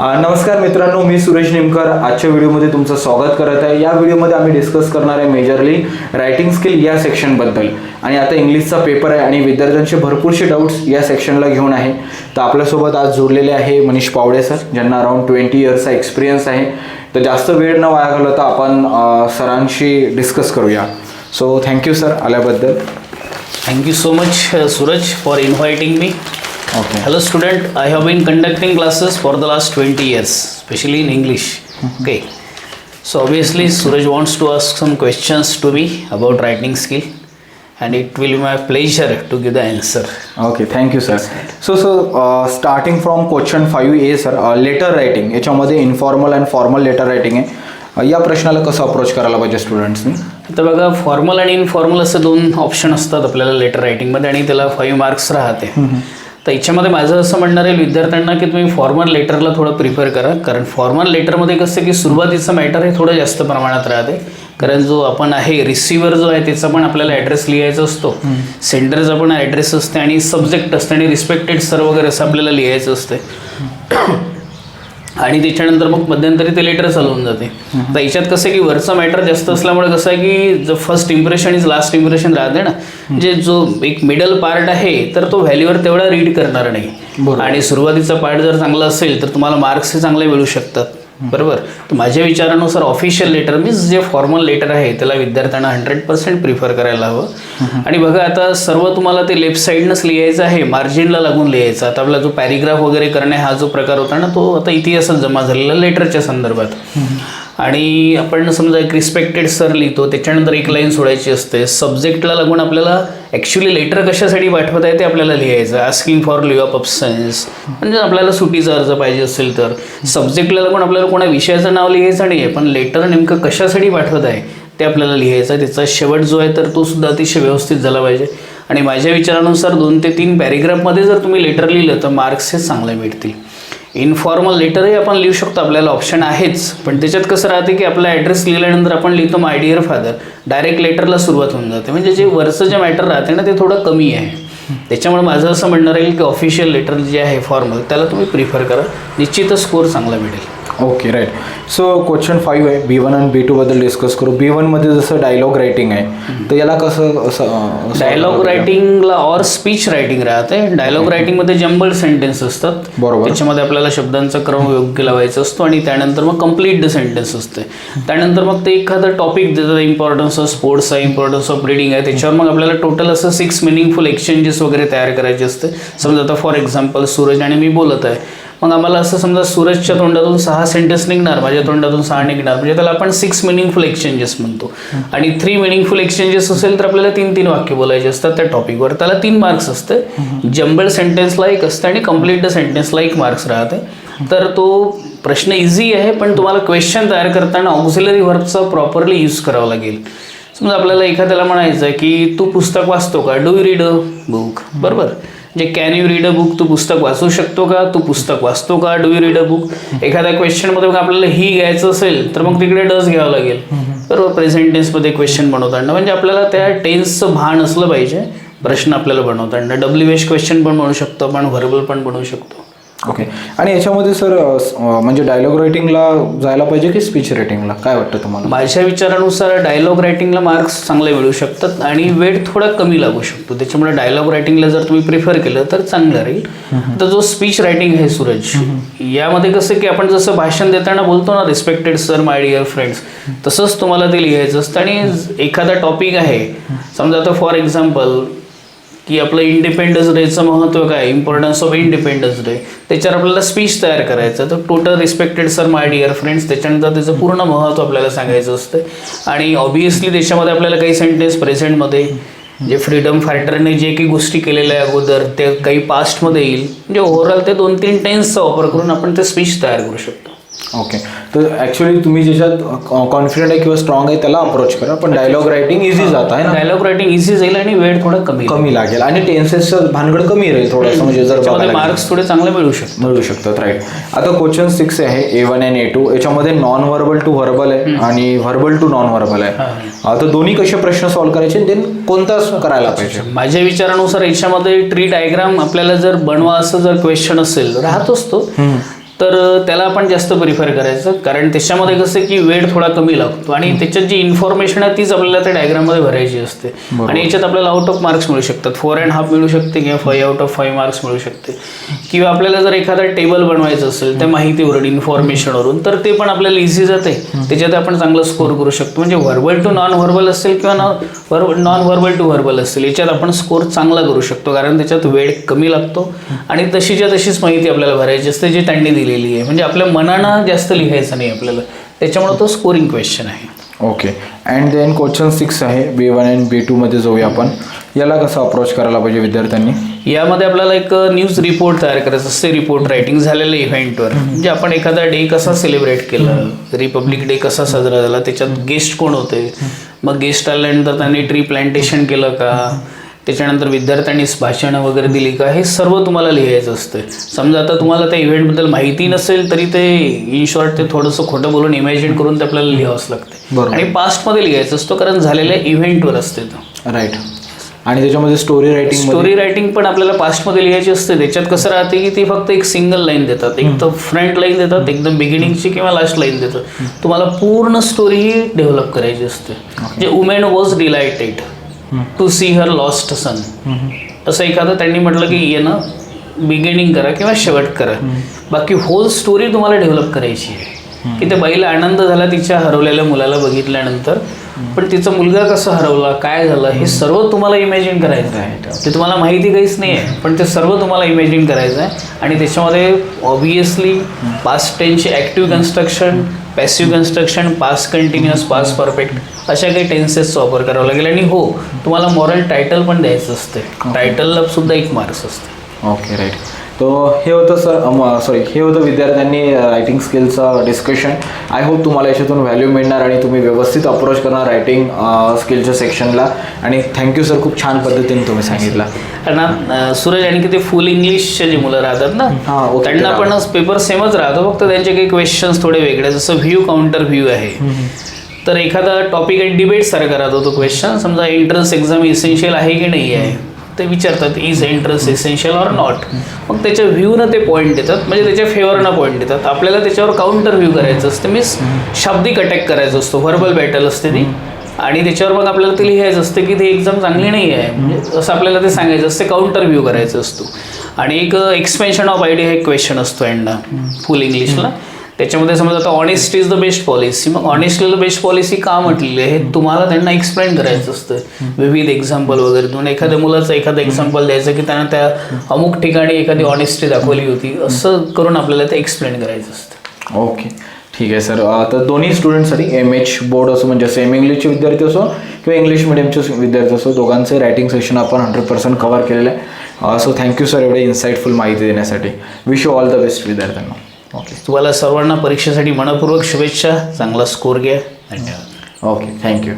नमस्कार मित्रांनो, मी सुरेश निमकर आजच्या व्हिडिओमध्ये तुमचं स्वागत करत आहे. या व्हिडिओमध्ये आम्ही डिस्कस करणार आहे मेजरली रायटिंग स्किल या सेक्शनबद्दल. आणि आता इंग्लिशचा पेपर आहे आणि विद्यार्थ्यांचे भरपूरसे डाऊट्स या सेक्शनला घेऊन आहे. तर आपल्यासोबत आज जोडलेले आहे मनीष पावडे सर, ज्यांना अराउंड 20 इयर्सचा एक्सपिरियन्स आहे. तर जास्त वेळ न वाया घालवता आपण सरांशी डिस्कस करूया. सो थँक्यू सर आल्याबद्दल. Thank you so much, Suraj, for inviting me. Okay. Hello, student. I have been conducting classes for the last 20 years, especially in English. Okay. So obviously, Suraj wants to ask some questions to me about writing skill, and it will be my pleasure to give the answer. Okay, thank you sir. So starting from question 5A sir, letter writing याच्यामध्ये informal and formal letter writing आहे. या प्रश्नाला कसं approach करायला पाहिजे स्टुडंट्सनी? आता बघा, formal आणि इनफॉर्मल असे दोन ऑप्शन असतात आपल्याला लेटर रायटिंगमध्ये, आणि त्याला 5 मार्क्स राहते. तर याच्यामध्ये माझं असं म्हणणं आहे विद्यार्थ्यांना की तुम्ही फॉर्मल लेटरला थोडं प्रिफर करा. कारण फॉर्मल लेटरमध्ये कसं की सुरुवातीचं मॅटर हे थोडं जास्त प्रमाणात राहते. कारण जो आपण आहे रिसिव्हर जो आहे त्याचा पण आपल्याला ॲड्रेस लिहायचा असतो, सेंडरचा पण ॲड्रेस असते, आणि सब्जेक्ट असते, आणि रिस्पेक्टेड सर वगैरे असं आपल्याला लिहायचं असते. आणि त्याच्यानंतर मग मध्यंतरी ते लेटर चालवून जाते. तर याच्यात कसं आहे की वरचा मॅटर जास्त असल्यामुळे कसं आहे की जो first impression is last impression राहते ना, म्हणजे जो एक मिडल पार्ट आहे तर तो व्हॅल्यूवर तेवढा रीड करणार नाही. आणि सुरुवातीचा पार्ट जर चांगला असेल तर तुम्हाला मार्क्स हे चांगले मिळू शकतात. बरोबर. तर माझ्या विचारानुसार ऑफिशियल लेटर मीन्स जे फॉर्मल लेटर आहे त्याला विद्यार्थ्यांना 100% प्रिफर करायला हवं. आणि बघा, आता सर्व तुम्हाला ते लेफ्ट साईडनंच लिहायचं आहे, मार्जिनला लागून लिहायचं. आता आपला जो पॅरिग्राफ वगैरे करणे हा जो प्रकार होता ना, तो आता इतिहासात जमा झालेला लेटरच्या संदर्भात. आणि आपण समजा एक रिस्पेक्टेड सर लिहितो, त्याच्यानंतर एक लाईन सोडायची असते. सब्जेक्टला लागून आपल्याला ॲक्च्युली लेटर कशासाठी पाठवत आहे ते आपल्याला लिहायचं. Asking for leave of absence, म्हणजे आपल्याला सुटीचा अर्ज पाहिजे असेल तर. सब्जेक्टला लागून आपल्याला कोणा विषयाचं नाव लिहायचं नाही आहे, पण लेटर नेमकं कशासाठी पाठवत आहे ते आपल्याला लिहायचं. त्याचा शेवट जो आहे तर तो सुद्धा अतिशय व्यवस्थित झाला पाहिजे. आणि माझ्या विचारानुसार 2 ते 3 पॅरेग्राफमध्ये जर तुम्ही लेटर लिहिलं तर मार्क्स हे चांगले मिळतील. इनफॉर्मल लेटरही आपण लिहू शकतो, आपल्याला ऑप्शन आहेच. पण त्याच्यात कसं राहते की आपला ॲड्रेस लिहिल्यानंतर आपण लिहितो माय डिअर फादर, डायरेक्ट लेटरला सुरुवात होऊन जाते. म्हणजे जे वरचं जे मॅटर राहते ना ते थोडं कमी आहे. त्याच्यामुळे माझं असं म्हणणं राहील की ऑफिशियल लेटर जे आहे फॉर्मल त्याला तुम्ही प्रिफर करा, निश्चितच स्कोअर चांगला मिळेल. Okay, right. सो क्वेश्चन 5 आहे, B1 आणि B2 बद्दल डिस्कस करू. B1 मध्ये जसं डायलॉग रायटिंग आहे, तर याला कसं? डायलॉग रायटिंगला और स्पीच रायटिंग राहते. डायलॉग रायटिंगमध्ये जम्बल सेंटेन्स असतात. बरोबर. त्याच्यामध्ये आपल्याला शब्दांचा क्रम योग्य लावायचा असतो, आणि त्यानंतर मग कम्प्लीट द सेंटेन्स असते. त्यानंतर मग ते एखादं टॉपिक देतात, इम्पॉर्टन्स ऑफ स्पोर्ट्स आहे, इम्पॉर्टन्स ऑफ रीडिंग आहे. त्याच्यावर मग आपल्याला टोटल असं 6 मिनिंगफुल एक्सचेंजेस वगैरे तयार करायचे असते. समजा आता फॉर एक्झाम्पल सूरज आणि मी बोलत आहे, मग आम्हाला असं समजा सूरजच्या तोंडातून 6 सेंटेन्स निघणार, माझ्या तोंडातून 6 निघणार, म्हणजे त्याला आपण 6 मिनिंगफुल एक्सचेंजेस म्हणतो. आणि 3 मिनिंगफुल एक्सचेंजेस असेल तर आपल्याला 3 वाक्य बोलायचे असतात त्या टॉपिकवर, त्याला 3 मार्क्स असते. जम्बल सेंटेन्सला 1 असते आणि कम्प्लीट द सेंटेन्सला 1 मार्क्स राहते. तर तो प्रश्न इझी आहे, पण तुम्हाला क्वेश्चन तयार करताना ऑक्झिलरी व्हर्बचा प्रॉपरली यूज करावा लागेल. समजा आपल्याला एखाद्याला म्हणायचं आहे की तू पुस्तक वाचतो का, do you read a book. बरोबर. जे can you read a book, तू पुस्तक वाचू शकतो का, तू पुस्तक वाचतो का, do you read a book. एखाद्या क्वेश्चनमध्ये मग आपल्याला ही घ्यायचं असेल तर मग तिकडे डज घ्यावं लागेल. बरोबर. प्रेझेंट टेन्समध्ये क्वेश्चन बनवताना म्हणजे आपल्याला त्या टेन्सचं भान असलं पाहिजे प्रश्न आपल्याला बनवताना. WH क्वेश्चन पण बनवू शकतो आपण, व्हर्बल पण बनवू शकतो. ओके. आणि याच्यामध्ये सर म्हणजे डायलॉग रायटिंगला जायला पाहिजे की स्पीच रायटिंगला, काय वाटतं तुम्हाला? माझ्या विचारानुसार डायलॉग रायटिंगला मार्क्स चांगले मिळू शकतात आणि वेळ थोडा कमी लागू शकतो. त्याच्यामुळे डायलॉग रायटिंगला जर तुम्ही प्रिफर केलं तर चांगलं राहील. तर जो स्पीच रायटिंग आहे सूरज, यामध्ये कसं की आपण जसं भाषण देताना बोलतो ना, respected sir, my dear friends, तसंच तुम्हाला ते लिहायचं असतं. आणि एखादा टॉपिक आहे, समजा आता फॉर एक्झाम्पल की आपलं इंडिपेंडन्स डेचं महत्त्व काय, इम्पॉर्टन्स ऑफ इंडिपेंडन्स डे, त्याच्यावर आपल्याला स्पीच तयार करायचं. तर total respected sir, my dear friends, त्याच्यानंतर त्याचं पूर्ण महत्त्व आपल्याला सांगायचं असतं. आणि ऑब्वियसली त्याच्यामध्ये आपल्याला काही सेंटेन्स प्रेझेंटमध्ये, जे फ्रीडम फायटरने जे काही गोष्टी केलेल्या आहे अगोदर ते काही पास्टमध्ये येईल. म्हणजे ओव्हरऑल ते 2-3 टेन्सचा वापर करून आपण ते स्पीच तयार करू शकतो. ओके. तर ॲक्च्युली तुम्ही ज्याच्यात कॉन्फिडंट आहे किंवा स्ट्रॉंग आहे त्याला अप्रोच करा, पण डायलॉग रायटिंग इझी जात आहे ना. डायलॉग रायटिंग इझी जाईल आणि वेळ थोडा कमी लागेल, आणि टेन्सेसचं भानगड कमी राहील थोडंसं, म्हणजे जर मार्क्स थोडे चांगले मिळू शकतात. राईट. आता क्वेश्चन 6 आहे, A1 आणि A2. याच्यामध्ये नॉन व्हर्बल टू व्हर्बल आहे आणि व्हर्बल टू नॉन व्हर्बल आहे. तर दोन्ही कसे प्रश्न सॉल्व्ह करायचे, देन कोणता करायला पाहिजे? माझ्या विचारानुसार याच्यामध्ये ट्री डायग्राम आपल्याला जर बनवा असं जर क्वेश्चन असेल राहतोच तो, तर त्याला आपण जास्त प्रिफर करायचं, कारण त्याच्यामध्ये कसं की वेळ थोडा कमी लागतो आणि त्याच्यात जी इन्फॉर्मेशन आहे तीच आपल्याला त्या डायग्राममध्ये भरायची असते आणि याच्यात आपल्याला आउट ऑफ मार्क्स मिळू शकतात, 4.5 मिळू शकते किंवा 5 आउट ऑफ 5 मार्क्स मिळू शकते. किंवा आपल्याला जर एखादा टेबल बनवायचं असेल त्या माहितीवरून, इन्फॉर्मेशनवरून, तर ते पण आपल्याला इझी जाते, त्याच्यात आपण चांगलं स्कोर करू शकतो. म्हणजे व्हर्बल टू नॉन व्हर्बल असेल किंवा नॉन व्हर्बल टू व्हर्बल असेल, याच्यात आपण स्कोर चांगला करू शकतो, कारण त्याच्यात वेळ कमी लागतो आणि तशीच्या तशीच माहिती आपल्याला भरायची असते जी त्यांनी दिलेली आहे. म्हणजे आपल्या मनानं जास्त लिहायचं नाही आपल्याला, त्याच्यामुळे तो स्कोरिंग क्वेश्चन आहे. ओके. अँड देन क्वेश्चन 6 आहे B1 आणि B2 मध्ये जाऊया आपण. याला कसं अप्रोच करायला पाहिजे विद्यार्थ्यांनी? यामध्ये आपल्याला एक न्यूज रिपोर्ट तयार करायचं असते, रिपोर्ट रायटिंग झालेल्या इव्हेंटवर. म्हणजे आपण एखादा डे कसा सेलिब्रेट केला, रिपब्लिक डे कसा साजरा झाला, त्याच्यात गेस्ट कोण होते, मग गेस्ट आल्यानंतर त्यांनी ट्री प्लांटेशन केलं का, त्याच्यानंतर विद्यार्थ्यांनी भाषणं वगैरे दिली का, हे सर्व तुम्हाला लिहायचं असतं. समजा आता तुम्हाला त्या इव्हेंटबद्दल माहिती नसेल तरी ते इन शॉर्ट ते थोडंसं खोटं बोलून इमॅजिन करून ते आपल्याला लिहावंच लागतं. आणि पास्टमध्ये लिहायचं असतो, कारण झालेल्या इव्हेंटवर असते तो. राईट. आणि त्याच्यामध्ये स्टोरी रायटिंग पण आपल्याला पास्टमध्ये लिहायची असते. त्याच्यात कसं राहते की ती फक्त एक सिंगल लाईन देतात, एक तर फ्रंट लाईन देतात, एकदम बिगिनिंगची किंवा लास्ट लाईन देतात. तुम्हाला पूर्ण स्टोरी डेव्हलप करायची असते. जे women was delighted to see her lost son, असं एखादं त्यांनी म्हटलं की येणं बिगिनिंग करा किंवा शेवट करा. बाकी होल स्टोरी तुम्हाला डेव्हलप करायची आहे की त्या बाईला आनंद झाला तिच्या हरवलेल्या मुलाला बघितल्यानंतर, पण तिचा मुलगा कसा हरवला, काय झालं, हे सर्व तुम्हाला इमॅजिन करायचं आहे. ते तुम्हाला माहिती काहीच नाही आहे, पण ते सर्व तुम्हाला इमॅजिन करायचं आहे. आणि त्याच्यामध्ये ऑब्वियसली पास्ट टेन्सचे active construction, passive construction, past continuous, past perfect अशा काही टेन्सेसचा वापर करावा लागेल. आणि हो, तुम्हाला मॉरल टायटल पण द्यायचं असते, टायटलला सुद्धा एक मार्क्स असते. ओके. राईट. तो हे होतं हे होतं विद्यार्थ्यांनी रायटिंग स्किलचं डिस्कशन. आय होप तुम्हाला याच्यातून व्हॅल्यू मिळणार आणि तुम्ही व्यवस्थित अप्रोच करणार रायटिंग स्किलच्या सेक्शनला. आणि थँक्यू सर, खूप छान पद्धतीने तुम्ही सांगितलं. कारण सूरज, आणखी ते फुल इंग्लिशचे जे मुलं राहतात ना, त्यांना पण पेपर सेमच राहतो, फक्त त्यांचे काही क्वेश्चन्स थोडे वेगळे. जसं व्ह्यू काउंटर व्ह्यू आहे, तर एखादा टॉपिक आणि डिबेट सारखा राहतो तो क्वेश्चन. समजा एंट्रन्स एक्झाम इसेन्शियल आहे की नाही आहे ते विचारतात, is entrance essential or not. मग त्याच्या व्ह्यूनं ते पॉईंट देतात, म्हणजे त्याच्या फेवरनं पॉईंट देतात. आपल्याला त्याच्यावर काउंटर व्ह्यू करायचं असतं, मीन्स शाब्दिक अटॅक करायचं असतो, व्हर्बल बॅटल असते ती. आणि त्याच्यावर मग आपल्याला ते लिहायचं असतं की ते एक्झाम चांगली नाही आहे, म्हणजे असं आपल्याला ते सांगायचं असते, काउंटर व्ह्यू करायचं असतो. आणि एक एक्सपेन्शन ऑफ आयडिया हे क्वेश्चन असतो एंडला फुल इंग्लिशला. त्याच्यामध्ये समजा आता honest is the best policy, मग honest is the best policy का म्हटलेली आहे हे तुम्हाला त्यांना एक्सप्लेन करायचं असतं विविध एक्झाम्पल वगैरे देऊन. एखाद्या मुलाचं एखादं एक्झाम्पल द्यायचं की त्यानं त्या अमुक ठिकाणी एखादी ऑनेस्टी दाखवली होती, असं करून आपल्याला ते एक्सप्लेन करायचं असतं. ओके. ठीक आहे सर. तर दोन्ही स्टुडंटसाठी MH बोर्ड असो, म्हणजे सेमी इंग्लिशचे विद्यार्थी असो किंवा इंग्लिश मिडियमचे विद्यार्थी असो, दोघांचे रायटिंग सेशन आपण 100% कव्हर केलेलं आहे. सो थँक्यू सर एवढे इन्साइटफुल माहिती देण्यासाठी. Wish you all the best विद्यार्थ्यांना. ओके. तुम्हाला सर्वांना परीक्षेसाठी मनपूर्वक शुभेच्छा. चांगला स्कोर घ्या. धन्यवाद. ओके. थँक्यू.